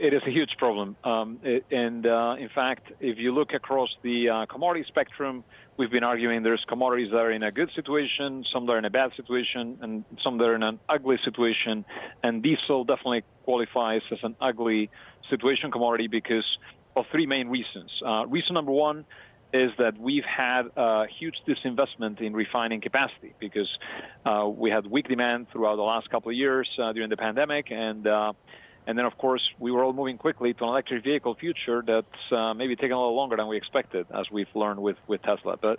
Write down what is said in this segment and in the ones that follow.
It is a huge problem. In fact, if you look across the commodity spectrum, we've been arguing there's commodities that are in a good situation, some that are in a bad situation, and some that are in an ugly situation. And diesel definitely qualifies as an ugly situation commodity because of three main reasons. Reason number one is that we've had a huge disinvestment in refining capacity because we had weak demand throughout the last couple of years during the pandemic, and then, of course, we were all moving quickly to an electric vehicle future that's maybe taking a little longer than we expected, as we've learned with Tesla. But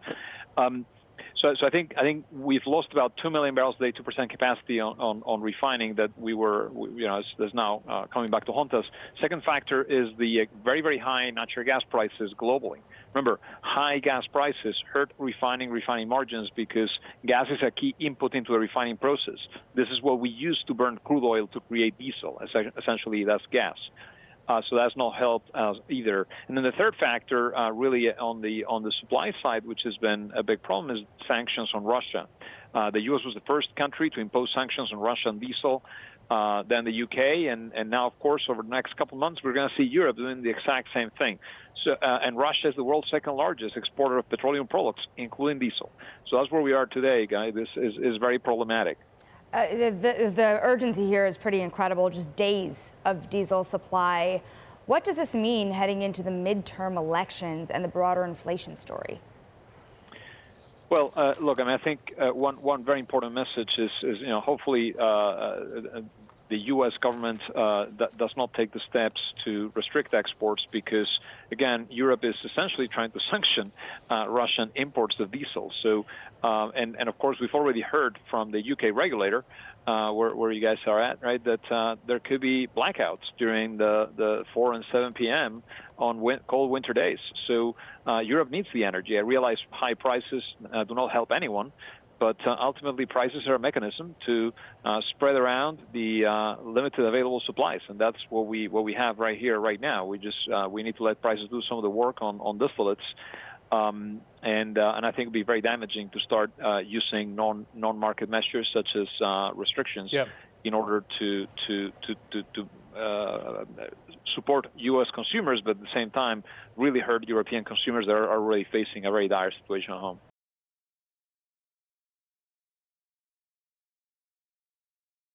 so I think we've lost about 2 million barrels a day, 2% capacity on refining that is now coming back to haunt us. Second factor is the very, very high natural gas prices globally. Remember, high gas prices hurt refining margins because gas is a key input into the refining process. This is what we use to burn crude oil to create diesel. Essentially, that's gas. So that's not helped either. And then the third factor, really on the supply side, which has been a big problem, is sanctions on Russia. The U.S. was the first country to impose sanctions on Russian diesel, then the U.K., and now, of course, over the next couple of months, we're going to see Europe doing the exact same thing. So, and Russia is the world's second largest exporter of petroleum products, including diesel. So that's where we are today, guys. This is very problematic. The urgency here is pretty incredible, just days of diesel supply. What does this mean heading into the midterm elections and the broader inflation story? Well, look, I mean, I think one very important message is hopefully the U.S. government does not take the steps to restrict exports because, again, Europe is essentially trying to sanction Russian imports of diesel. So, and of course, we've already heard from the U.K. regulator, where you guys are at, right, that there could be blackouts during the 4 and 7 p.m. on cold winter days. So Europe needs the energy. I realize high prices do not help anyone, but ultimately prices are a mechanism to spread around the limited available supplies, and that's what we have right here, right now. We need to let prices do some of the work on distillates, and I think it'd be very damaging to start using non-market measures such as restrictions in order to support U.S. consumers, but at the same time really hurt European consumers that are already facing a very dire situation at home.